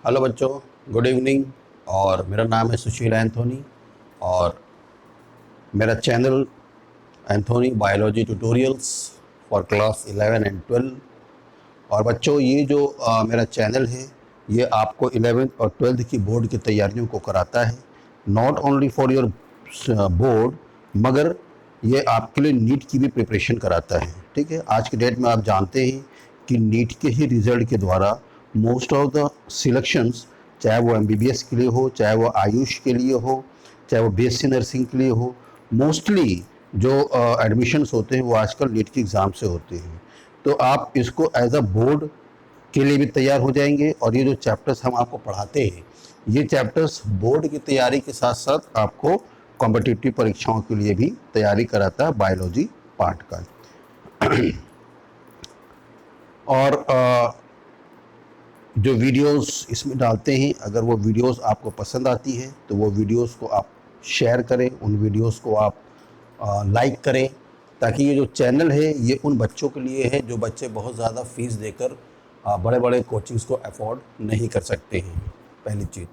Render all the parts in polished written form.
Hello बच्चों, good evening. और मेरा नाम है सुशील एंथोनी और मेरा channel Anthony biology tutorials for class 11 and 12। और बच्चों, ये जो मेरा चैनल है ये आपको 11th और 12th की बोर्ड की तैयारियों को कराता है। Not only for your board, मगर ये आपके लिए नीट की भी प्रिपरेशन कराता है। ठीक है, आज की डेट में आप जानते हैं कि नीट के ही रिज़ल्ट के द्वारा मोस्ट ऑफ द सिलेक्शंस, चाहे वो एमबीबीएस के लिए हो, चाहे वो आयुष के लिए हो, चाहे वो बीएससी नर्सिंग के लिए हो, मोस्टली जो एडमिशन्स होते हैं वो आजकल नीट के एग्ज़ाम से होते हैं। तो आप इसको एज अ बोर्ड के लिए भी तैयार हो जाएंगे। और ये जो चैप्टर्स हम आपको पढ़ाते हैं, ये चैप्टर्स बोर्ड की तैयारी के साथ साथ आपको कॉम्पिटिटिव परीक्षाओं के लिए भी तैयारी कराता है बायोलॉजी पार्ट का। और जो वीडियोस इसमें डालते हैं, अगर वो वीडियोस आपको पसंद आती है तो वो वीडियोस को आप शेयर करें, उन वीडियोस को आप लाइक करें, ताकि ये जो चैनल है ये उन बच्चों के लिए है जो बच्चे बहुत ज़्यादा फीस देकर बड़े बड़े कोचिंग्स को अफोर्ड नहीं कर सकते हैं, पहली चीज़।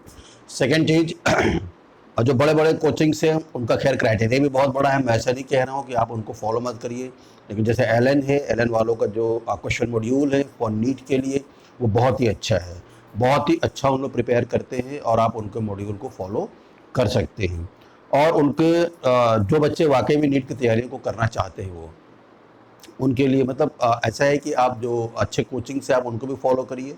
सेकंड चीज़, और जो बड़े बड़े कोचिंग्स हैं उनका खैर क्राइटेरिया भी बहुत बड़ा है। मैं ऐसा नहीं कह रहा हूँ कि आप उनको फॉलो मत करिए, लेकिन जैसे एलन है, एलन वालों का जो क्वेश्चन मॉड्यूल है फॉर नीट के लिए वो बहुत ही अच्छा है, बहुत ही अच्छा उन लोग प्रिपेयर करते हैं और आप उनके मॉड्यूल को फॉलो कर सकते हैं। और उनके जो बच्चे वाकई में नीट की तैयारियों को करना चाहते हैं वो उनके लिए मतलब ऐसा है कि आप जो अच्छे कोचिंग से आप उनको भी फॉलो करिए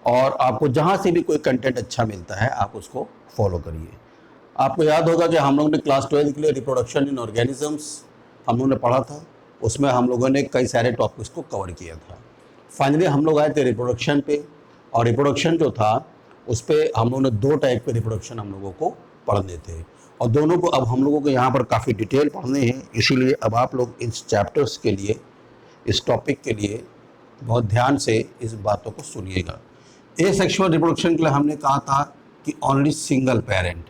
और आपको जहाँ से भी कोई कंटेंट अच्छा मिलता है आप उसको फॉलो करिए। आपको याद होगा कि हम लोग ने क्लास 12 के लिए रिप्रोडक्शन इन ऑर्गेनिजम्स हम लोग ने पढ़ा था, उसमें हम लोगों ने कई सारे टॉपिक्स को कवर किया था। फाइनली हम लोग आए थे रिप्रोडक्शन पे, और रिप्रोडक्शन जो था उस पर हम लोगों ने दो टाइप के रिप्रोडक्शन हम लोगों को पढ़ने थे, और दोनों को अब हम लोगों को यहाँ पर काफ़ी डिटेल पढ़ने हैं। इसीलिए अब आप लोग इस चैप्टर्स के लिए, इस टॉपिक के लिए बहुत ध्यान से इस बातों को सुनिएगा। ए सेक्सुअल रिप्रोडक्शन के लिए हमने कहा था कि ओनली सिंगल पेरेंट,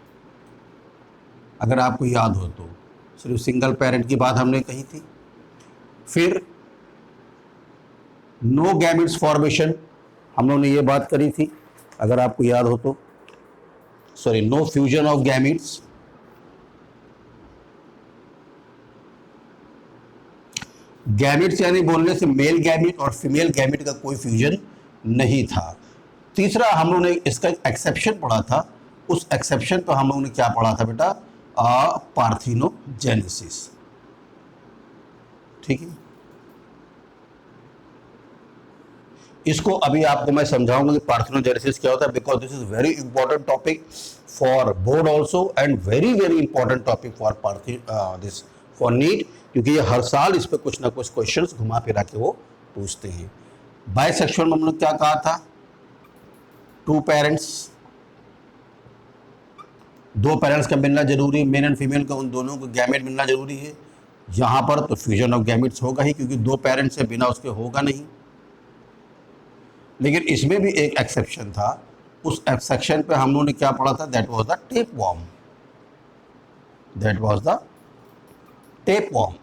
अगर आपको याद हो तो सिर्फ सिंगल पेरेंट की बात हमने कही थी। फिर नो गैमेट्स फॉर्मेशन हम लोगों ने ये बात करी थी, अगर आपको याद हो तो, sorry, no fusion of gametes. Gametes यानी बोलने से मेल गैमेट और फीमेल गैमेट का कोई फ्यूजन नहीं था। तीसरा हम लोगों ने इसका एक्सेप्शन पढ़ा था, उस एक्सेप्शन पर हम लोगों ने क्या पढ़ा था बेटा, पार्थिनोजेनेसिस। ठीक है, इसको अभी आपको मैं समझाऊंगा कि पार्थिनोजेनेसिस क्या होता है, because this is very important topic for board also and very very important topic for this for NEET, क्योंकि ये हर साल इस पर कुछ ना कुछ क्वेश्चंस घुमा फिरा के वो पूछते हैं। बायसेक्सुअल में हमने क्या कहा था, टू पेरेंट्स, दो पेरेंट्स का मिलना जरूरी है, मेल एंड फीमेल का, उन दोनों को गैमेट मिलना जरूरी है। यहाँ पर तो फ्यूजन ऑफ गैमेट्स होगा ही, क्योंकि दो पेरेंट्स से बिना उसके होगा नहीं। लेकिन इसमें भी एक एक्सेप्शन था, उस एक्सेप्शन पे हम लोगों ने क्या पढ़ा था, that was the tape warm, that was the tape warm.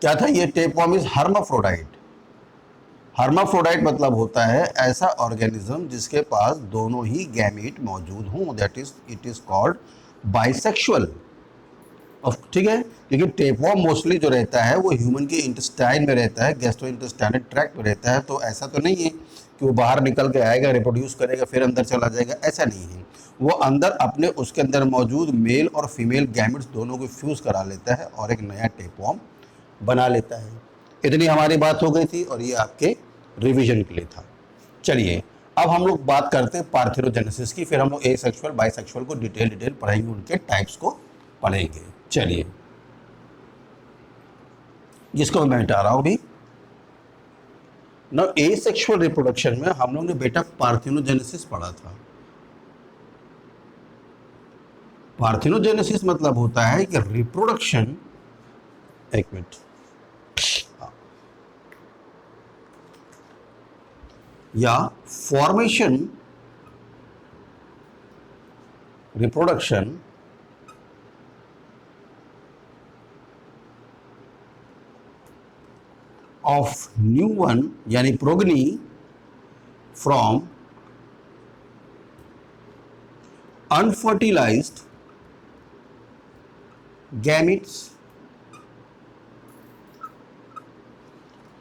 क्या था ये tape warm? Is hermaphrodite. Hermaphrodite मतलब होता है ऐसा ऑर्गेनिज्म जिसके पास दोनों ही गैमेट मौजूद हों, that is it is called bisexual. ठीक है, लेकिन टेपवॉर्म मोस्टली जो रहता है वो ह्यूमन के इंटेस्टाइन में रहता है, गैस्ट्रो इंटेस्टाइनल ट्रैक्ट में रहता है। तो ऐसा तो नहीं है कि वो बाहर निकल के आएगा, रिप्रोड्यूस करेगा, फिर अंदर चला जाएगा, ऐसा नहीं है। वो अंदर अपने उसके अंदर मौजूद मेल और फीमेल गैमेट्स दोनों को फ्यूज़ करा लेता है और एक नया टेपवॉर्म बना लेता है। इतनी हमारी बात हो गई थी और ये आपके रिविजन के लिए था। चलिए अब हम लोग बात करते हैं पार्थिनोजेनेसिस की, फिर हम लोग ए सेक्सुअल बाइसेक्सुअल को डिटेल पढ़ेंगे, उनके टाइप्स को पढ़ेंगे। चलिए, जिसको मैं हटा रहा हूं अभी ना, ए सेक्सुअल रिप्रोडक्शन में हम लोग ने बेटा पार्थिनोजेनेसिस पढ़ा था। पार्थिनोजेनेसिस मतलब होता है कि रिप्रोडक्शन, एक मिनट, या formation, reproduction of new one यानी प्रोगनी फ्रॉम अनफर्टिलाइज्ड गैमिट्स,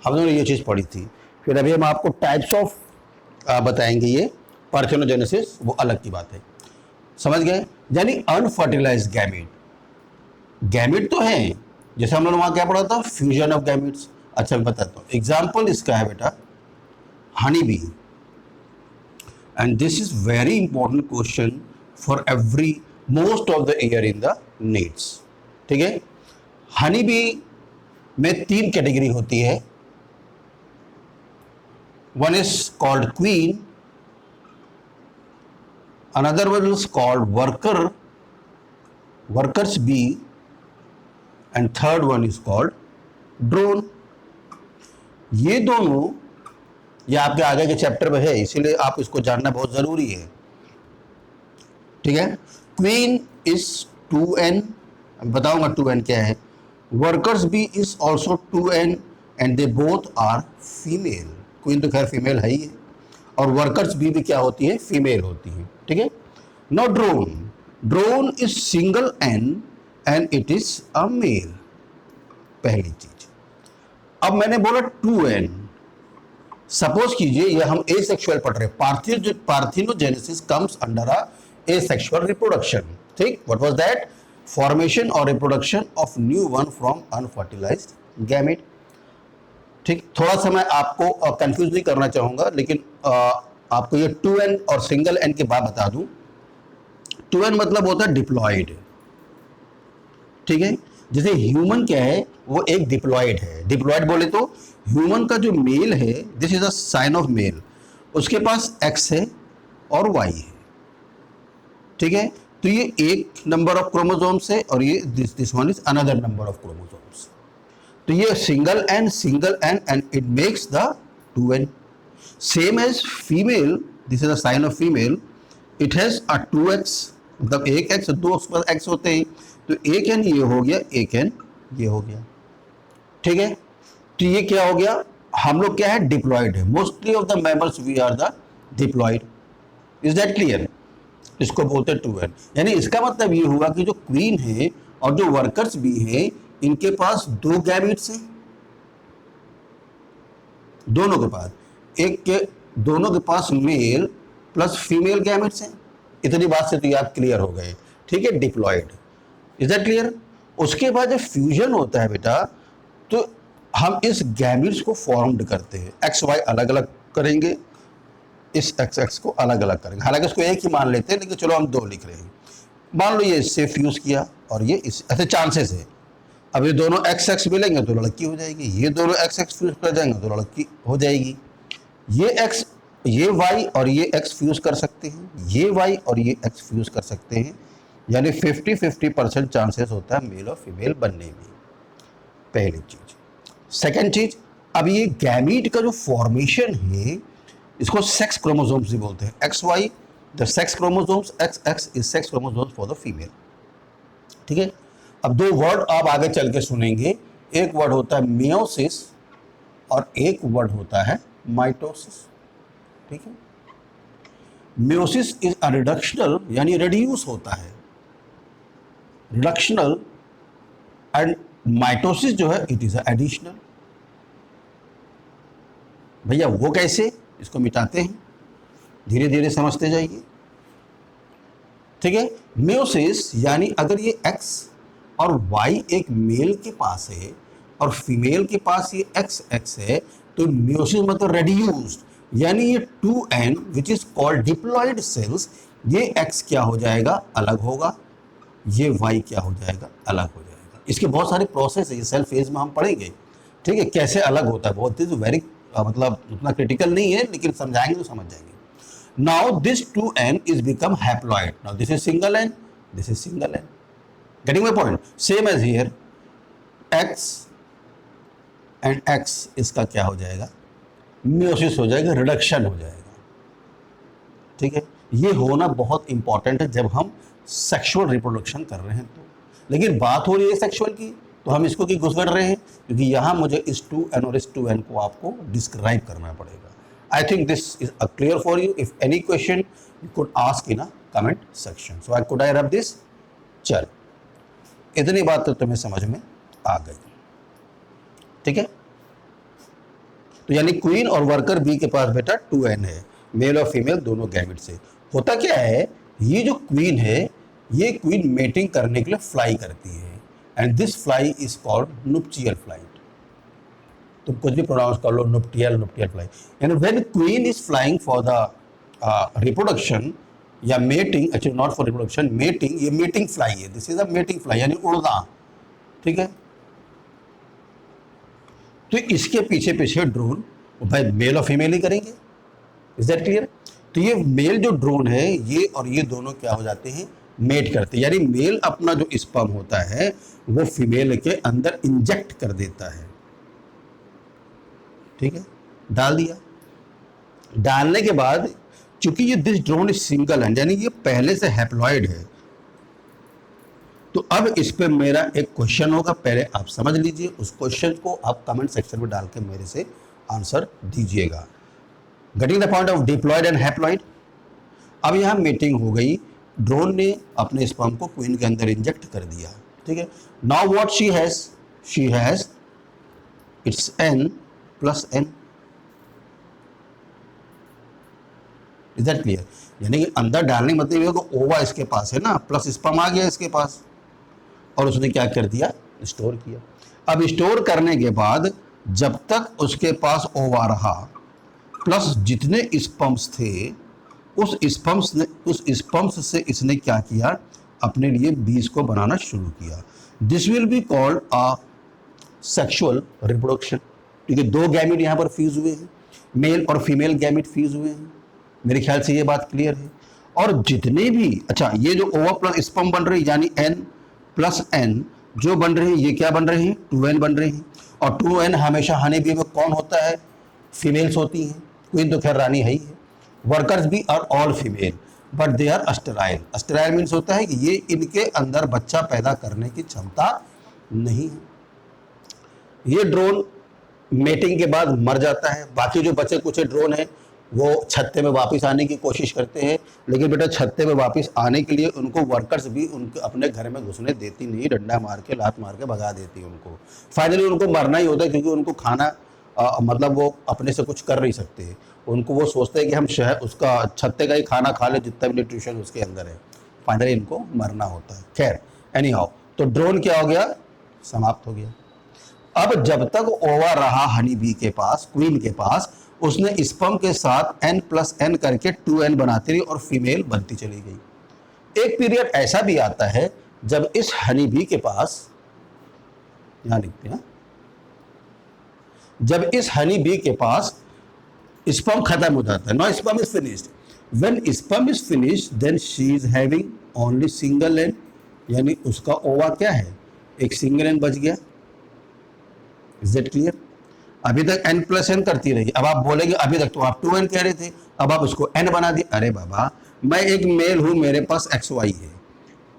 हमने ये चीज पढ़ी थी। फिर अभी हम आपको टाइप्स ऑफ बताएंगे, ये पार्थेनोजेनेसिस वो अलग की बात है, समझ गए। यानी अनफर्टिलाइज्ड गैमिट, गैमिट तो है, जैसे हम लोगों ने वहां क्या पढ़ा था, फ्यूजन ऑफ गैमिट्स। अच्छा मैं बताता हूँ, एग्जाम्पल इसका है बेटा honey bee, and this is very important question for every most of the year in the nits, ठीक है। हनी बी में 3 कैटेगरी होती है, one is called queen, another one is called workers bee, and third one is called drone। ये दोनों ये आपके आगे के चैप्टर में है, इसीलिए आप इसको जानना बहुत जरूरी है, ठीक है। क्वीन इज 2n, बताऊंगा 2n क्या है। Workers bee is also 2n and they both are female, queen तो खैर फीमेल है ही है, और वर्कर्स बी भी क्या होती है, फीमेल होती है, ठीक है। No drone, drone is single n and it is a male, पहली चीज। अब मैंने बोला 2n, सपोज कीजिए ये हम एसेक्सुअल पढ़ रहे, parthenogenesis comes under a asexual reproduction, ठीक। व्हाट वाज दैट, फॉर्मेशन और reproduction of new one from unfertilised gamete, ठीक। थोड़ा सा मैं आपको कंफ्यूज नहीं करना चाहूंगा, लेकिन आपको ये 2n और सिंगल n के बाद बता दूं। 2n मतलब होता है डिप्लॉयड, ठीक है। जैसे ह्यूमन क्या है, वो एक डिप्लॉयड है। डिप्लॉयड बोले तो ह्यूमन का जो मेल है, this is a sign of male, उसके पास x है और y है, ठीक है। तो ये एक नंबर ऑफ क्रोमोसोम्स है और ये this one is another number of chromosomes. तो ये single n and it makes the 2n। Same as female, this is a sign of female, it has a 2x, मतलब एक x, दो x होते हैं, तो एक n ये हो गया, एक n ये हो गया, ठीक है। तो ये क्या हो गया, हम लोग क्या है, डिप्लॉयड है। Mostly of the mammals we are the diploid, is that clear. इसको बोलते हैं 2n। यानी इसका मतलब ये हुआ कि जो क्वीन है और जो वर्कर्स भी हैं, इनके पास 2 गैमेट्स हैं, दोनों के पास, दोनों के पास मेल प्लस फीमेल गैमेट्स हैं। इतनी बात से तो ये आप क्लियर हो गए, ठीक है, डिप्लॉयड, इज दैट क्लियर। उसके बाद जब फ्यूजन होता है बेटा, तो हम इस गैमेट्स को फॉर्म्ड करते हैं, एक्स वाई अलग अलग करेंगे, इस एक्स एक्स को अलग अलग करेंगे, हालांकि इसको एक ही मान लेते हैं, लेकिन चलो हम 2 लिख रहे हैं। मान लो ये इससे फ्यूज किया और ये इस, ऐसे चांसेस है। अब ये दोनों एक्स एक्स मिलेंगे तो लड़की हो जाएगी, ये दोनों एक्स एक्स फ्यूज कर जाएंगे तो लड़की हो जाएगी। ये एक्स, ये वाई और ये एक्स फ्यूज कर सकते हैं, ये वाई और ये एक्स फ्यूज कर सकते हैं, यानी 50-50% चांसेस होता है मेल और फीमेल बनने में, पहली चीज। सेकेंड चीज, अब ये गैमीट का जो फॉर्मेशन है, इसको सेक्स क्रोमोसोम्स भी बोलते हैं। X why the sex chromosomes, x x is sex chromosomes for the female, ठीक है। अब 2 वर्ड आप आगे चल के सुनेंगे, एक वर्ड होता है मियोसिस और एक वर्ड होता है माइटोसिस, ठीक है। मियोसिस इज अ रिडक्शनल, यानी रिड्यूस होता है, रिडक्शनल, एंड माइटोसिस जो है इट इज एडिशनल। भैया वो कैसे, इसको मिटाते हैं, धीरे धीरे समझते जाइए, ठीक है। मियोसिस यानी अगर ये x और y एक मेल के पास है और फीमेल के पास ये XX है, तो मियोसिस मतलब रेड्यूस्ड, यानी ये 2n which is called diploid cells, ये x क्या हो जाएगा, अलग होगा, ये y क्या हो जाएगा, अलग हो जाएगा। इसके बहुत सारे प्रोसेस है, ये सेल फेज में हम पढ़ेंगे, ठीक है, कैसे अलग होता है। बहुत वेरी मतलब उतना क्रिटिकल नहीं है, लेकिन समझाएंगे तो समझ जाएंगे। Now this 2n is become haploid, now this is single n, this is single n, getting my point. Same as here, x and x इसका क्या हो जाएगा, मियोसिस हो जाएगा, रिडक्शन हो जाएगा, ठीक है। ये होना बहुत इंपॉर्टेंट है जब हम सेक्सुअल रिप्रोडक्शन कर रहे हैं तो, लेकिन बात हो रही है सेक्सुअल की, तो हम इसको की घुस कर रहे हैं, क्योंकि यहाँ मुझे इस 2n और इस 2n को आपको डिस्क्राइब करना पड़ेगा। आई think this is clear for you. If any question you could ask in a comment section. So could I rub this? चल, इतनी बात तो तुम्हें समझ में आ गई. ठीक है, तो यानी क्वीन और वर्कर बी के पास बेटा 2n है, मेल और फीमेल दोनों गैमेट से. होता क्या है, ये जो क्वीन है, ये क्वीन मेटिंग करने के लिए फ्लाई करती है, and this fly is called nuptial flight. तुम कुछ भी प्रोनाउंस कर लो, nuptial fly. And when queen is flying for the reproduction या mating, actually not for reproduction, mating, ये मेटिंग फ्लाई है, this is a mating fly यानी उड़ना. ठीक है, तो इसके पीछे पीछे ड्रोन भाई मेल और फीमेल ही करेंगे. Is that clear? तो ये मेल जो ड्रोन है, ये और ये दोनों क्या हो जाते हैं, मेट करते हैं. यानी मेल अपना जो स्पर्म होता है वो फीमेल के अंदर इंजेक्ट कर देता है. ठीक है, डाल दिया. डालने के बाद चूंकि ये this drone is single and, यानी ये पहले से हैप्लॉइड है, तो अब इस पे मेरा एक क्वेश्चन होगा, पहले आप समझ लीजिए. उस क्वेश्चन को आप कमेंट सेक्शन में डाल के मेरे से आंसर दीजिएगा. Getting the point of diploid and haploid. अब यहाँ मीटिंग हो गई, ड्रोन ने अपने स्पर्म को क्वीन के अंदर इंजेक्ट कर दिया. ठीक है, now what she has its n plus n. Is that clear? यानी कि अंदर डालने मतलब ये कि ओवा इसके पास है ना, प्लस स्पर्म आ गया इसके पास, और उसने क्या कर दिया, स्टोर किया. अब स्टोर करने के बाद जब तक उसके पास ओवा रहा, प्लस जितने स्पर्म्स थे, उस स्पर्म्स से इसने क्या किया, अपने लिए बीज को बनाना शुरू किया. This will be called a sexual reproduction. ठीक है, दो गैमेट यहाँ पर फ्यूज हुए हैं, मेल और फीमेल गैमेट फ्यूज हुए हैं. मेरे ख्याल से ये बात क्लियर है. और जितने भी, अच्छा, ये जो ओवा प्लस स्पर्म बन रहे हैं यानी n प्लस n जो बन रहे हैं, ये क्या बन रहे हैं, 2n बन रहे हैं. और 2n हमेशा हनी बी में कौन होता है, फीमेल्स होती हैं. क्वीन तो खैर रानी है ही है. वर्कर्स भी are all female but they are sterile. Sterile means होता है कि ये इनके अंदर बच्चा पैदा करने की क्षमता नहीं है. ये ड्रोन मेटिंग के बाद मर जाता है. बाकी जो बचे कुछ ड्रोन है वो छत्ते में वापस आने की कोशिश करते हैं, लेकिन बेटा छत्ते में वापस आने के लिए उनको वर्कर्स भी उनके अपने घर में घुसने देती नहीं, डंडा मार के लात मार के भगा देती है उनको. फाइनली उनको मरना ही होता है, क्योंकि उनको खाना मतलब वो अपने से कुछ कर नहीं सकते. उनको वो सोचते हैं कि हम शहर उसका छत्ते का ही खाना खा ले, जितना भी न्यूट्रिशन उसके अंदर है. फाइनली इनको मरना होता है. खैर एनी हाउ, तो ड्रोन क्या हो गया, समाप्त हो गया. अब जब तक ओवा रहा हनी बी के पास, क्वीन के पास, उसने स्पर्म के साथ n प्लस n करके 2n बनाती रही और फीमेल बनती चली गई. एक पीरियड ऐसा भी आता है जब इस हनी बी के पास, यहां लिखते हैं, जब इस हनी बी के पास स्पर्म खत्म हो जाता है. Now sperm is finished. When sperm is finished then she is having only single and, यानी उसका ओवा क्या है, एक सिंगल एंड बच गया. Is that clear? अभी तक n प्लस n करती रही. अब आप बोलेंगे अभी तक तो आप 2n कह रहे थे, अब आप उसको n बना दिए. अरे बाबा, मैं एक मेल हूं, मेरे पास XY है.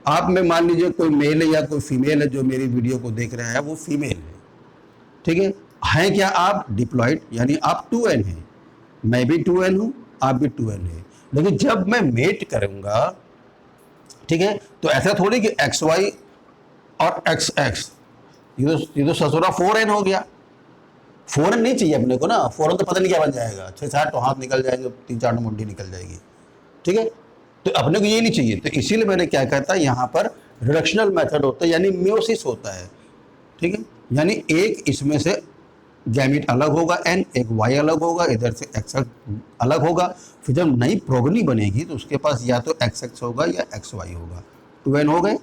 आप में मान लीजिए कोई मेल है या कोई फीमेल है जो मेरी वीडियो को देख रहा है, वो फीमेल है. ठीक है, हैं क्या आप डिप्लॉयड, यानी आप 2n हैं. मैं भी 2n हूं, आप भी 2n है. लेकिन जब मैं मेट करूंगा, ठीक है, तो ऐसा थोड़ी कि XY और XX, ये तो ससुरा 4n हो गया. 4n नहीं चाहिए अपने को ना. 4n तो पता नहीं क्या बन जाएगा, 6-7 तो हाथ निकल जाएंगे, 3-4 मुंडी निकल जाएगी. ठीक है, तो अपने को ये नहीं चाहिए. तो इसीलिए मैंने क्या कहता है, यहाँ पर रिडक्शनल मेथड होता है, यानी म्योसिस होता है. ठीक है, यानी एक इसमें से गैमेट अलग होगा n, एक y अलग होगा, इधर से x अलग होगा. फिर जब नई प्रोगनी बनेगी तो उसके पास या तो XX होगा या XY होगा. 2n हो गए.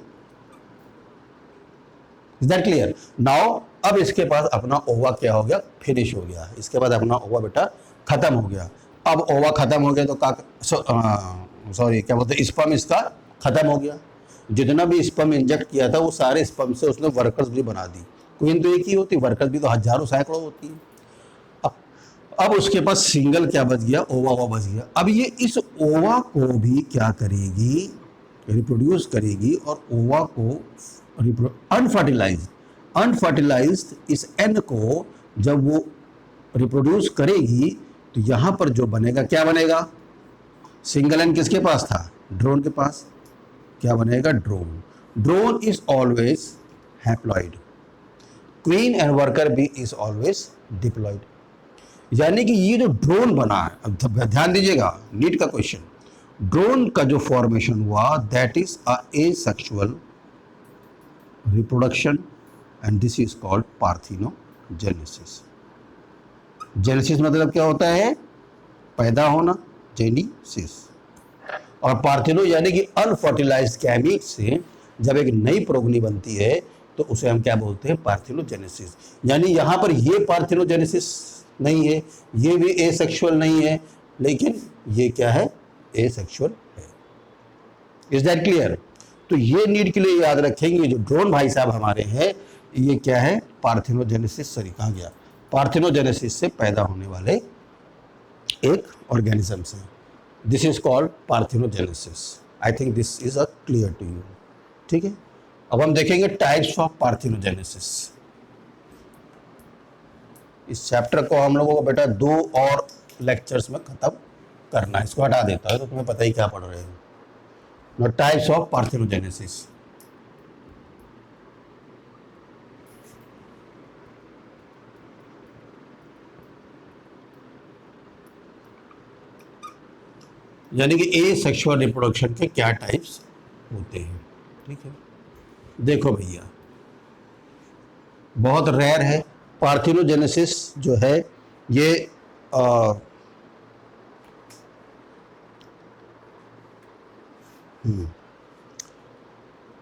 Is that clear? नाउ अब इसके पास अपना ओवा क्या हो गया, फिनिश हो गया. इसके बाद अपना ओवा बेटा खत्म हो गया. अब ओवा खत्म हो गया तो सॉरी क्या बोलते हैं, स्पर्म इसका खत्म हो गया. जितना भी स्पर्म इंजेक्ट किया था वो सारे स्पर्म से उसने वर्कर्स भी बना दी. क्वीन तो एक ही होती, वर्कर्स भी तो हजारों सैकड़ों होती है. अब उसके पास सिंगल क्या बच गया, ओवा बच गया. अब ये इस ओवा को भी क्या करेगी, रिप्रोड्यूस करेगी, और ओवा को अनफर्टिलाइज्ड इस n को जब वो रिप्रोड्यूस करेगी तो यहाँ पर जो बनेगा, क्या बनेगा, सिंगल n किसके पास था, ड्रोन के पास क्या बनेगा, drone. Drone is always haploid, queen and worker bee is always diploid. यानी कि ये जो ड्रोन बना है, अब ध्यान दीजिएगा, नीट का क्वेश्चन, ड्रोन का जो फॉर्मेशन हुआ that is a asexual reproduction and this is called parthenogenesis. Genesis मतलब क्या होता है, पैदा होना, जेनेसिस। और पार्थिनो यानी कि अनफर्टिलाइज्ड गैमीट से जब एक नई प्रोगनी बनती है तो उसे हम क्या बोलते हैं, पार्थिनोजेनेसिस। यानी यहाँ पर ये पार्थिनोजेनेसिस नहीं है, ये भी एसेक्सुअल नहीं है, लेकिन ये क्या है, एसेक्सुअल है। Is that clear? तो ये नीड के लिए याद रखेंगे, जो ड्रोन भाई साहब हमारे हैं ये क्या है, पार्थिनोजेनेसिस, सॉरी कहाँ गया, पार्थिनोजेनेसिस से पैदा होने वाले एक ऑर्गेनिज्म से। This is called parthenogenesis. I think this is a clear to you. ठीक है, अब हम देखेंगे टाइप्स ऑफ पार्थिनोजेनेसिस। इस चैप्टर को हम लोगों को बेटा 2 और लेक्चर्स में खत्म करना है, इसको हटा देता है तो तुम्हें पता ही क्या पढ़ रहे हो। No, types of parthenogenesis. यानी कि ए सेक्सुअल रिप्रोडक्शन के क्या टाइप्स होते हैं। ठीक है, देखो भैया, बहुत रेयर है पार्थिनोजेनेसिस जो है ये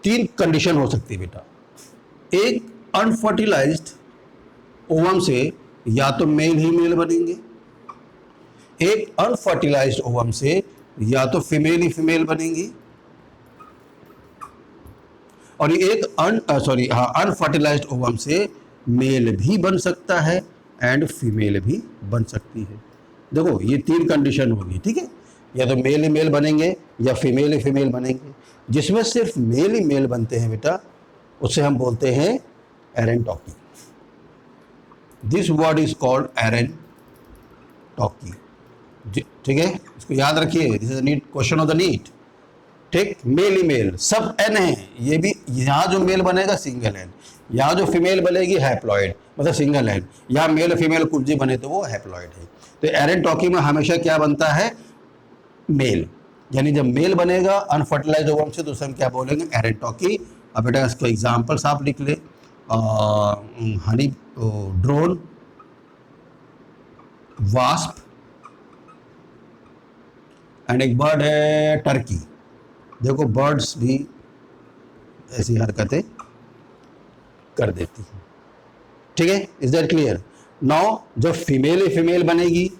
तीन कंडीशन हो सकती है बेटा। एक, अनफर्टिलाइज्ड ओवम से या तो मेल ही मेल बनेंगे, एक अनफर्टिलाइज्ड ओवम से या तो फीमेल ही फीमेल बनेंगी, और एक अनफर्टिलाइज्ड ओवम से मेल भी बन सकता है एंड फीमेल भी बन सकती है। देखो ये तीन कंडीशन होगी, ठीक है, या तो मेल ही मेल बनेंगे या फीमेल ही फीमेल बनेंगे। जिसमें सिर्फ मेल ही मेल बनते हैं बेटा उसे हम बोलते हैं arrhenotoky. This word is called arrhenotoky. ठीक है, इसको याद रखिए, this is NEET question of the NEET. ठीक, मेल ही मेल सब एन है, ये भी यहाँ जो मेल बनेगा सिंगल एन, यहाँ जो फीमेल बनेगी हैप्लॉइड मतलब सिंगल एन, यहाँ मेल फीमेल कुछ भी बने तो वो हैप्लॉइड है। तो एरेंटॉकी में हमेशा क्या बनता है, मेल। यानी जब मेल बनेगा अनफर्टिलाइज्ड ओवम से तो उसे हम क्या बोलेंगे, एरेंटॉकी। अब बेटा इसको एग्जाम्पल्स आप लिख ले, हनी ड्रोन, वास्प, एंड एक बर्ड है टर्की। देखो बर्ड्स भी ऐसी हरकतें कर देती हैं। ठीक है, इज दैट क्लियर? नाउ जब फीमेल ही फीमेल बनेगी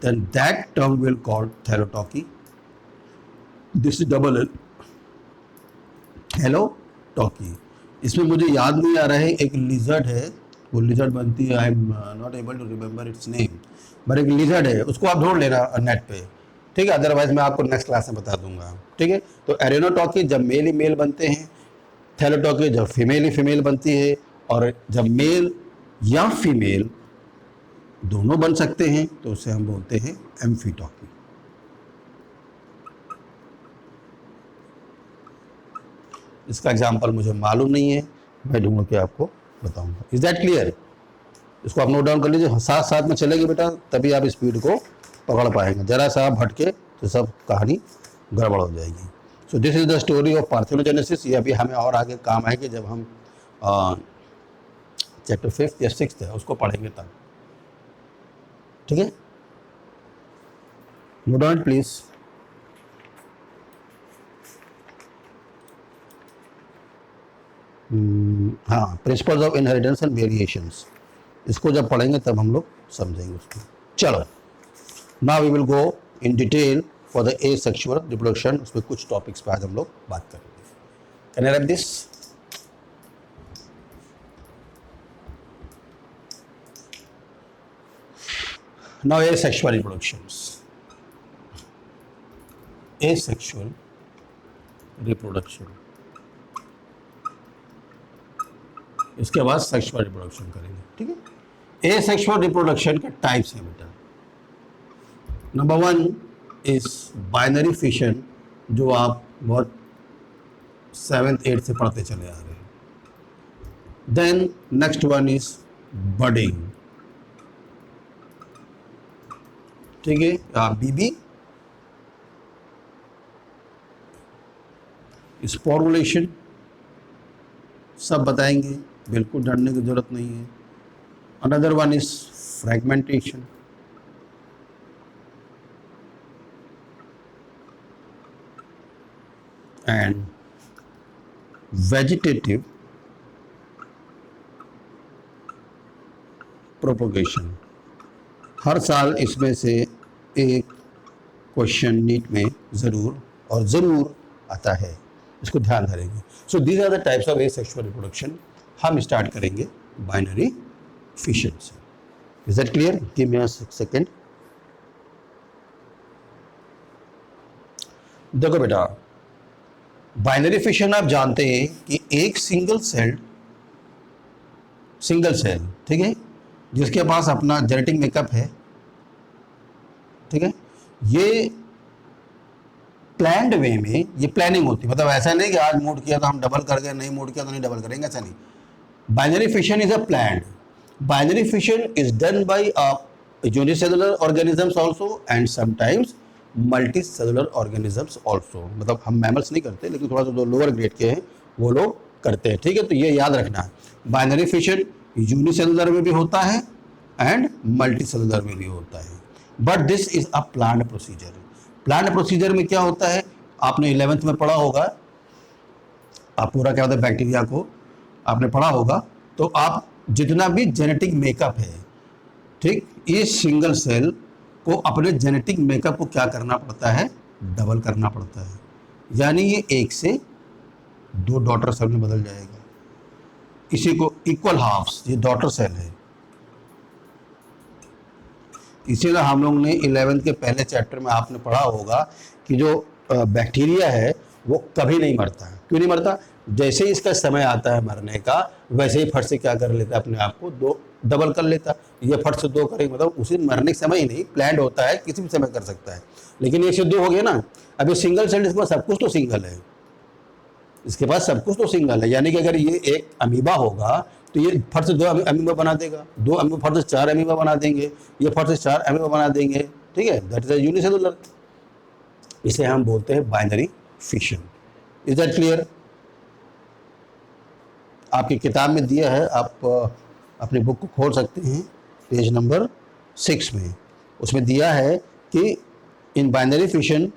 then that term will called theriotochy. This is double L, हेलोटॉकी। इसमें मुझे याद नहीं आ रहा है, एक लिजर्ड है, वो लिजर्ड बनती है, I am not able to remember its name, but एक लिजर्ड है, उसको आप ढूंढ लेना नेट पे। ठीक है, अदरवाइज मैं आपको नेक्स्ट क्लास में बता दूंगा। ठीक है, तो एरेनोटॉकी जब मेल ही मेल बनते हैं, थैलेटॉकी जब फीमेल ही फीमेल बनती है, और जब मेल या फीमेल दोनों बन सकते हैं तो उसे हम बोलते हैं एम्फीटॉकी। इसका एग्जाम्पल मुझे मालूम नहीं है, मैं ढूंढ के आपको बताऊंगा। Is that clear? इसको आप नोट डाउन कर लीजिए, साथ साथ में चलेगी बेटा, तभी आप स्पीड को पकड़ पाएंगे। जरा सा आप भटके तो सब कहानी गड़बड़ हो जाएगी। सो this is the story of parthenogenesis. ये अभी हमें और आगे काम आएगी जब हम चैप्टर 5th या 6th है उसको पढ़ेंगे तब। ठीक है, नोट डाउन प्लीज। हाँ, principles of inheritance and variations, इसको जब पढ़ेंगे तब हम लोग समझेंगे उसको। चलो, now we will go in detail for the asexual reproduction. उसमें कुछ टॉपिक्स पे आज हम लोग बात करेंगे। Can I wrap this? Now asexual reproductions. Asexual reproduction. इसके बाद सेक्सुअल रिप्रोडक्शन करेंगे। ठीक है, एसेक्सुअल रिप्रोडक्शन के टाइप्स हैं बेटा। नंबर 1 इज बाइनरी फिशन जो आप बहुत 7th 8th से पढ़ते चले आ रहे हैं। Then next one is budding, ठीक है, आप बीबी, स्पोरुलेशन सब बताएंगे, बिल्कुल डरने की जरूरत नहीं है। Another one is fragmentation, and vegetative propagation. हर साल इसमें से एक क्वेश्चन नीट में ज़रूर आता है, इसको ध्यान धरेंगे। So these are the types of asexual reproduction. हम स्टार्ट करेंगे बाइनरी फिशन से। Is that clear? Give me a second. देखो बेटा, बाइनरी फिशन आप जानते हैं कि एक सिंगल सेल, ठीक है, जिसके पास अपना जेनेटिक मेकअप है, ठीक है, ये प्लान्ड वे में ये प्लानिंग होती है। मतलब ऐसा नहीं कि आज मूड किया तो हम डबल कर गए, नहीं मूड किया तो नहीं डबल करेंगे, ऐसा नहीं। Binary fission is a planned. Binary fission is done by unicellular organisms also and sometimes multi cellular organisms also. मतलब हम मैमल्स नहीं करते, लेकिन थोड़ा सा जो लोअर ग्रेड के हैं वो लोग करते हैं, ठीक है। तो ये याद रखना है, बाइनरी फिशन यूनिसेलुलर में भी होता है एंड मल्टी सेलुलर में भी होता है, but this is a planned procedure. Planned procedure में क्या होता है, आपने 11th में पढ़ा होगा, आप पूरा क्या होता है बैक्टीरिया को आपने पढ़ा होगा। तो आप जितना भी जेनेटिक मेकअप है, ठीक, इस सिंगल सेल को अपने जेनेटिक मेकअप को क्या करना पड़ता है, डबल करना पड़ता है। यानी ये 1 से 2 डॉटर सेल में बदल जाएगा। इसी को इक्वल हाफ्स, ये डॉटर सेल है। इसीलिए हम लोग ने 11th के पहले चैप्टर में आपने पढ़ा होगा कि जो बैक्टीरिया है वो कभी नहीं मरता है। क्यों नहीं मरता? जैसे ही इसका समय आता है मरने का, वैसे ही फट से क्या कर लेता है, अपने आप को 2 डबल कर लेता। ये फट से 2 करेगा, मतलब उसी मरने के समय ही नहीं, प्लान्ड होता है, किसी भी समय कर सकता है। लेकिन 1 से 2 हो गया ना। अब ये सिंगल सेल, इसके पास सब कुछ तो सिंगल है, इसके पास सब कुछ तो सिंगल है। यानी कि अगर ये एक अमीबा होगा तो ये फट से 2 अमीबा बना देगा, 2 अमीबा फट से 4 अमीबा बना देंगे, ये फट से 4 अमीबा बना देंगे, ठीक है। That is unicellular. इसे हम बोलते हैं binary fission. Is that clear? आपकी किताब में दिया है, आप अपनी बुक को खोल सकते हैं, पेज नंबर 6 में उसमें दिया है कि इन बाइनरी फिशन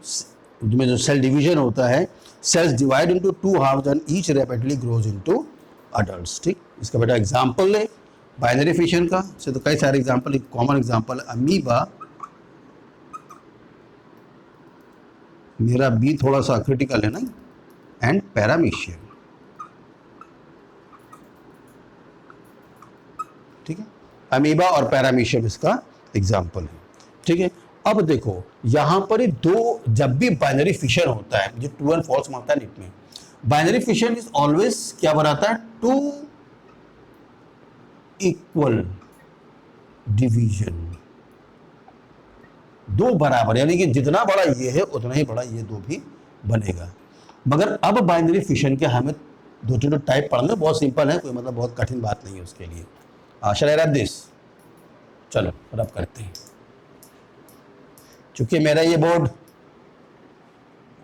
में जो सेल डिवीजन होता है, cells divide into 2 halves and each rapidly grows into adults, ठीक। इसका बेटा एग्जाम्पल है बाइनरी फिशन का, से तो कई सारे एग्जाम्पल, एक कॉमन एग्जाम्पल है अमीबा। मेरा बी थोड़ा सा क्रिटिकल है ना, एंड पैरामीशियम, ठीक है। अमीबा और पैरामीशियम इसका एग्जाम्पल है, ठीक है। अब देखो यहां पर 2, जब भी बाइनरी फिशन होता है, जो ट्रू एंड फॉल्स मांगता है नीट में, बाइनरी फिशन इज ऑलवेज क्या बनाता है, 2 इक्वल डिवीजन, 2 बराबर, यानी कि जितना बड़ा ये है उतना ही बड़ा ये 2 भी बनेगा। मगर अब बाइनरी फिशन के हमें 2-3 टाइप पढ़ना, बहुत सिंपल है, कोई मतलब बहुत कठिन बात नहीं है उसके लिए। शैल आई रैप दिस? चलो रब करते हैं। चूंकि मेरा ये बोर्ड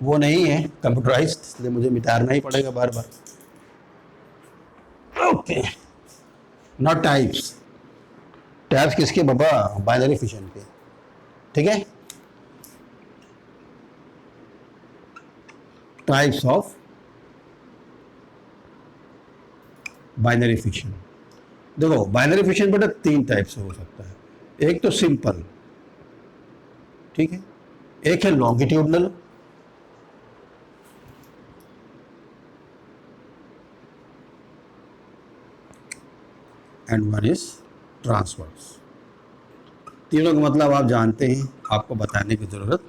वो नहीं है कंप्यूटराइज्ड, इसलिए मुझे मिटाना ही पड़ेगा बार बार। Okay, now types. टाइप्स किसके बाबा? बाइनरी फिशन के, ठीक है। Types of binary fission. देखो बाइनरी फिशन बेटा 3 टाइप से हो सकता है। एक तो सिंपल, ठीक है, एक है longitudinal, and one is transverse. तीनों का मतलब आप जानते हैं, आपको बताने की ज़रूरत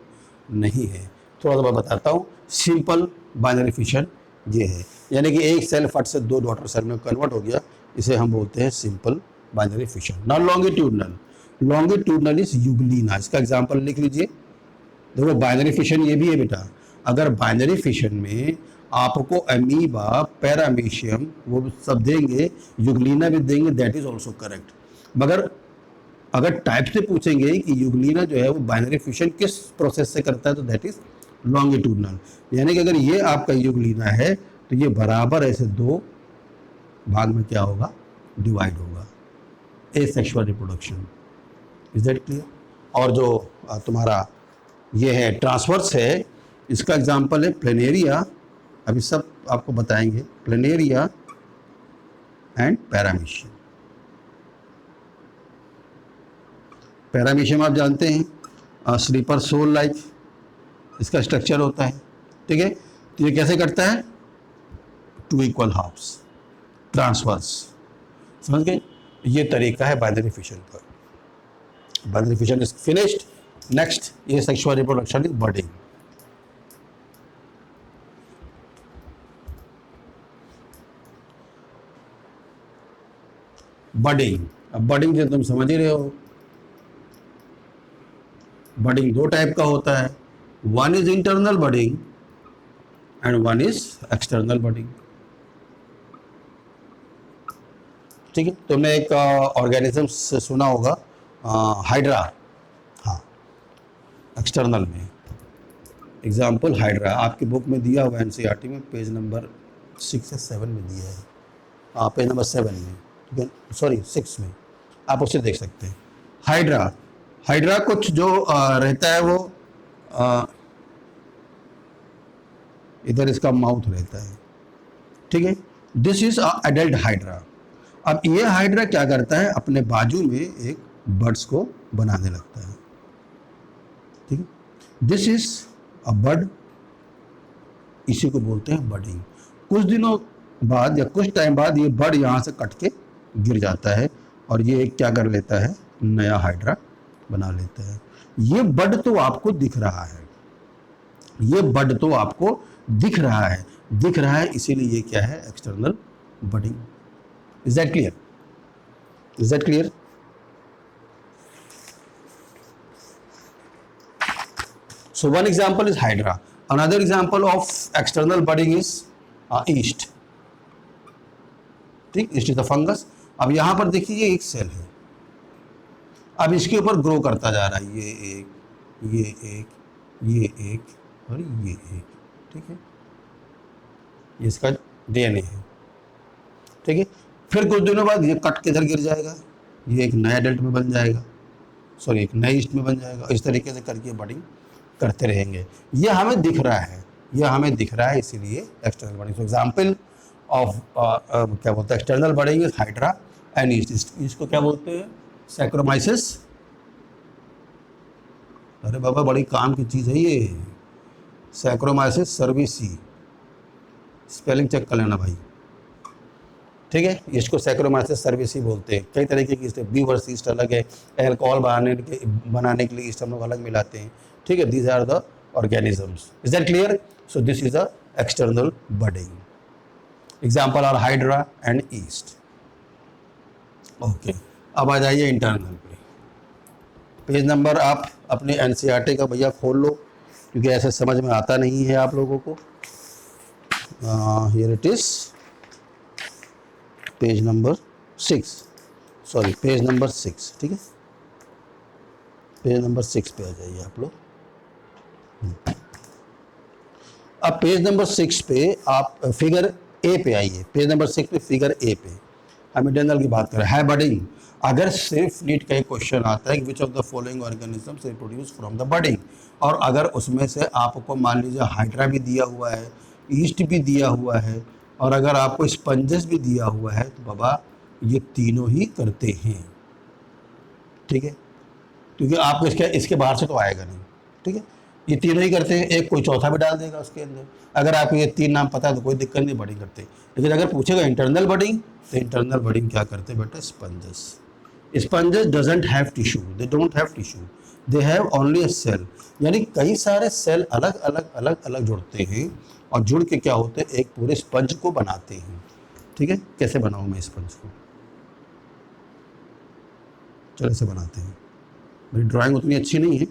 नहीं है। थोड़ा सा मैं बताता हूँ। सिंपल बाइनरी फिशन ये है, यानी कि एक सेल फट से 2 डॉटर सेल में कन्वर्ट हो गया, इसे हम बोलते हैं सिंपल बाइनरी फिशन। ना लॉन्गिट्यूडनल, लॉन्गिट्यूडनल इज यूग्लिना। इसका एग्जांपल लिख लीजिए। देखो बाइनरी फिशन ये भी है बेटा, अगर बाइनरी फिशन में आपको अमीबा, पैरामीशियम वो सब देंगे, यूग्लिना भी देंगे, दैट इज ऑल्सो करेक्ट। मगर अगर टाइप से पूछेंगे कि यूग्लिना जो है वो बाइनरी फिशन किस प्रोसेस से करता है, तो दैट इज लॉन्गिट्यूडनल। यानी कि अगर ये आपका यूग्लिना है तो ये बराबर ऐसे दो भाग में क्या होगा, डिवाइड होगा, asexual reproduction. Is that clear? और जो तुम्हारा ये है ट्रांसवर्स है, इसका एग्जांपल है प्लेनेरिया। अभी सब आपको बताएंगे, प्लेनेरिया एंड पैरामीशियम। पैरामीशियम आप जानते हैं, स्लीपर सोल लाइक इसका स्ट्रक्चर होता है, ठीक है। तो ये कैसे करता है, 2 इक्वल हाफ्स, ट्रांसवर्स, समझ गए? ये तरीका है बाइनरी फिशन का। Binary fission is finished. Next, ये sexual reproduction is budding. Budding, अब बडिंग जो तुम समझ ही रहे हो, बडिंग दो टाइप का होता है, one is internal budding and one is external budding. ठीक है, तुमने एक ऑर्गेनिज्म से सुना होगा, हाइड्रा, हाँ, एक्सटर्नल में। एग्जाम्पल हाइड्रा आपकी बुक में दिया हुआ, एनसीईआरटी में पेज नंबर 6 या 7 में दिया है, हाँ पेज नंबर 7 में, ठीक है, सॉरी 6 में, आप उसे देख सकते हैं। हाइड्रा, हाइड्रा कुछ जो रहता है वो इधर इसका माउथ रहता है, ठीक है। This is adult hydra. अब ये हाइड्रा क्या करता है, अपने बाजू में एक बर्ड्स को बनाने लगता है, ठीक है। दिस इज अ बर्ड, इसी को बोलते हैं बडिंग। कुछ दिनों बाद या कुछ टाइम बाद ये बर्ड यहाँ से कट के गिर जाता है और ये क्या कर लेता है, नया हाइड्रा बना लेता है। ये बर्ड तो आपको दिख रहा है, ये बर्ड तो आपको दिख रहा है, दिख रहा है, इसीलिए ये क्या है, external budding. Is that clear? Is that clear? So one example is hydra. Another example of external budding is yeast. ठीक, yeast is the fungus. अब यहाँ पर देखिए ये एक सेल है, अब इसके ऊपर ग्रो करता जा रहा है, ये एक, ये एक, ये एक और ये एक, ठीक है, ये इसका डीएनए है, ठीक है। फिर कुछ दिनों बाद ये कट के इधर गिर जाएगा, ये एक नया एडल्ट में बन जाएगा, सॉरी एक नए ईस्ट में बन जाएगा। इस तरीके से करके बडिंग करते रहेंगे। ये हमें दिख रहा है, ये हमें दिख रहा है, इसीलिए external budding. For example of क्या बोलते हैं, external budding is hydra and east. इसको क्या बोलते हैं, सैक्रोमाइसिस। अरे बाबा बड़ी काम की चीज़ है ये, सैक्रोमाइसिस सर्विसी, स्पेलिंग चेक कर लेना भाई, ठीक है। इसको सैक्रोमाइसिस सर्विसी बोलते हैं। कई तरीके की ईस्ट है, बीवर्स ईस्ट अलग है, एल्कोहल बनाने के लिए ईस्ट हम लोग अलग मिलाते हैं, ठीक है। These are the organisms. Is that clear? So this is a external budding. Example are hydra and yeast. Okay, अब आ जाइए इंटरनल पे। पेज नंबर आप अपने एनसीईआरटी का भैया खोल लो, क्योंकि ऐसे समझ में आता नहीं है आप लोगों को। Here it is page number 6, sorry page number 6, ठीक है, पेज नंबर 6 पे आ जाइए आप लोग। अब पेज नंबर 6 पे आप फिगर ए पे आइए, पेज नंबर 6 पे फिगर ए पे हम इंटरनल की बात करें, है बडिंग। अगर सिर्फ नीट का एक क्वेश्चन आता है कि which of the following organisms reproduce from the budding, और अगर उसमें से आपको मान लीजिए हाइड्रा भी दिया हुआ है, ईस्ट भी दिया हुआ है, और अगर आपको स्पंजेस भी दिया हुआ है, तो बाबा ये तीनों ही करते हैं, ठीक है, क्योंकि आप इसके बाहर से तो आएगा नहीं, ठीक है। ये तीनों ही करते हैं, एक कोई चौथा भी डाल देगा उसके अंदर। अगर आपको ये 3 नाम पता है तो कोई दिक्कत नहीं, बडिंग करते। लेकिन अगर पूछेगा इंटरनल बडिंग, तो इंटरनल बडिंग क्या करते हैं बेटा, sponges. Sponges doesn't have tissue, they don't have tissue, they have only a cell. यानी कई सारे सेल अलग अलग अलग अलग जुड़ते हैं, और जुड़ के क्या होते हैं, एक पूरे स्पंज को बनाते हैं, ठीक है। कैसे बनाऊँ मैं स्पंज को, चलो ऐसे बनाते हैं। मेरी ड्राइंग उतनी अच्छी नहीं है।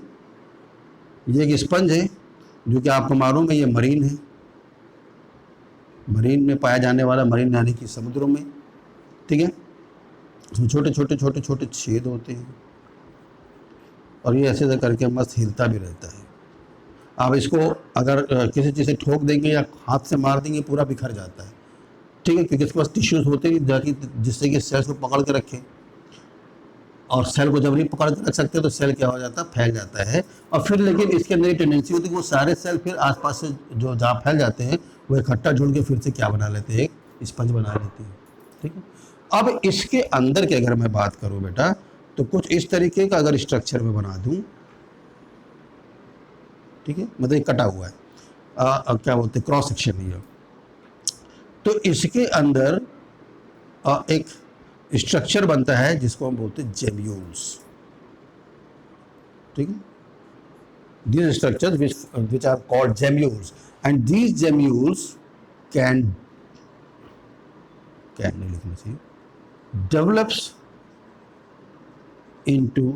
ये एक स्पंज है, जो कि आपको मालूम है ये मरीन है, मरीन में पाया जाने वाला, मरीन यानी कि समुद्रों में, ठीक है। इसमें छोटे छोटे छोटे छोटे छेद होते हैं और ये ऐसे करके मस्त हिलता भी रहता है। आप इसको अगर किसी चीज़ से ठोक देंगे या हाथ से मार देंगे पूरा बिखर जाता है, ठीक है, क्योंकि इसके पास टिश्यूज़ होते हैं ताकि जिससे कि सेल्स को पकड़ के रखें, और सेल को जब नहीं पकड़ के रख सकते तो सेल क्या हो जाता है, फैल जाता है। और फिर लेकिन इसके अंदर एक टेंडेंसी होती है कि वो सारे सेल फिर आसपास से जो जहाँ फैल जाते हैं वो इकट्ठा जुड़ के फिर से क्या बना लेते हैं, एक स्पंज बना लेते हैं, ठीक है। अब इसके अंदर की अगर मैं बात करूँ बेटा, तो कुछ इस तरीके का अगर स्ट्रक्चर में बना दूँ, ठीक है, मतलब कटा हुआ है, क्या बोलते हैं, क्रॉस सेक्शन है, तो इसके अंदर एक स्ट्रक्चर बनता है जिसको हम बोलते हैं जेम्यूल्स, ठीक है। These structures which are called gemmules, and these gemmules can नहीं लिखना चाहिए, develops into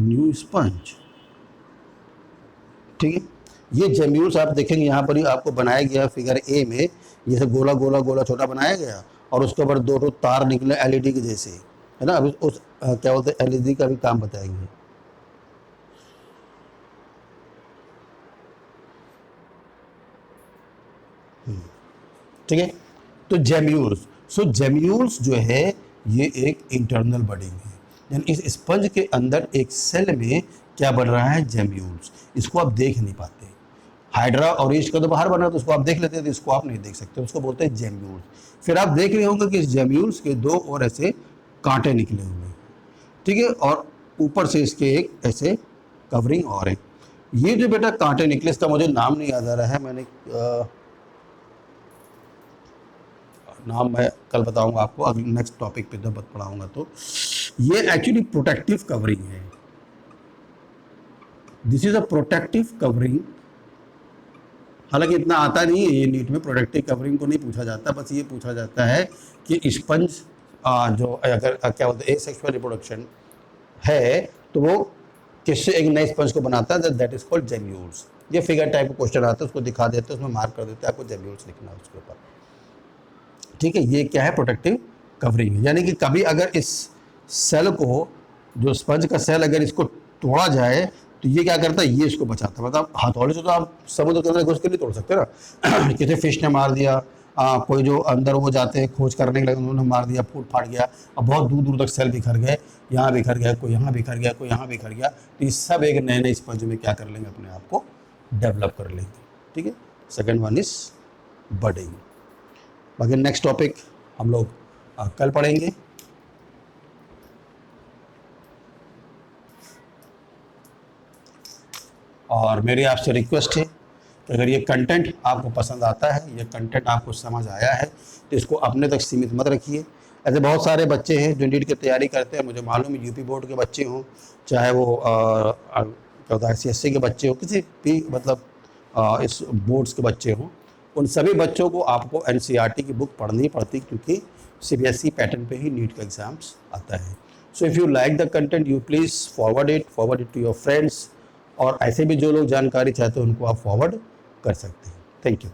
new sponge, ठीक है। ये जेम्यूल्स आप देखेंगे यहाँ पर ही आपको बनाया गया फिगर ए में, ये सब गोला गोला गोला छोटा बनाया गया और उसके ऊपर दो तार निकले एलईडी के जैसे, है ना। अभी उस क्या बोलते हैं, एलईडी का भी काम बताएंगे। ठीक है, तो जेम्यूल्स, सो जेम्यूल्स जो है ये एक इंटरनल बडिंग है, यानी इस स्पंज के अंदर एक सेल में क्या बन रहा है, जेम्यूल्स। इसको आप देख नहीं पाते, हाइड्रा और ईस्ट का तो बाहर बना तो उसको आप देख लेते हैं, तो इसको आप नहीं देख सकते, उसको बोलते हैं जेम्यूल्स। फिर आप देख रहे होंगे कि इस जेम्यूल्स के दो और ऐसे कांटे निकले हुए हैं, ठीक है, और ऊपर से इसके एक ऐसे कवरिंग और है। ये जो बेटा कांटे निकले, इसका मुझे नाम नहीं याद आ रहा है, मैंने नाम मैं कल बताऊंगा आपको, अगले नेक्स्ट टॉपिक पे जब पढ़ाऊंगा। तो ये एक्चुअली प्रोटेक्टिव कवरिंग है, this is a protective covering. हालांकि इतना आता नहीं है ये नीट में, प्रोटेक्टिव कवरिंग को नहीं पूछा जाता, बस ये पूछा जाता है कि स्पंज जो अगर क्या बोलते हैं एसेक्सुअल रिप्रोडक्शन है तो वो किससे एक नए स्पंज को बनाता है, दैट इज कॉल्ड जेम्यूल्स। ये फिगर टाइप का क्वेश्चन आता है, उसको दिखा देते हैं, उसमें मार्क कर देते हैं, आपको जेम्यूल्स लिखना है उसके ऊपर, ठीक है। ये क्या है, प्रोटेक्टिव कवरिंग, यानी कि कभी अगर इस सेल को, जो स्पंज का सेल अगर इसको तोड़ा जाए तो ये क्या करता है, ये इसको बचाता है। मतलब हथौड़े से तो आप समुद्र के अंदर घुस के नहीं तोड़ सकते ना किसी फिश ने मार दिया, कोई जो अंदर वो जाते हैं खोज करने के लिए, उन्होंने मार दिया, फूट फाट गया, अब बहुत दूर दूर तक सेल बिखर गए, यहाँ बिखर गया, कोई यहाँ बिखर गया, कोई यहाँ बिखर गया, तो ये सब एक नए नए स्पंज में क्या कर लेंगे, अपने आप को डेवलप कर लेंगे, ठीक है। Second one is budding. बाकी नेक्स्ट टॉपिक हम लोग कल पढ़ेंगे। और मेरी आपसे रिक्वेस्ट है कि अगर ये कंटेंट आपको पसंद आता है, ये कंटेंट आपको समझ आया है, तो इसको अपने तक सीमित मत रखिए। ऐसे बहुत सारे बच्चे हैं जो नीट की तैयारी करते हैं, मुझे मालूम है, यूपी बोर्ड के बच्चे हों, चाहे वो क्या होता है CSC के बच्चे हो, किसी भी मतलब इस बोर्ड्स के बच्चे हों, उन सभी बच्चों को आपको NCERT की बुक पढ़नी पड़ती, क्योंकि CBSE पैटर्न पे ही नीट का एग्ज़ाम्स आता है। So if you like the content, you please forward it to your friends, और ऐसे भी जो लोग जानकारी चाहते हैं उनको आप फॉरवर्ड कर सकते हैं। Thank you.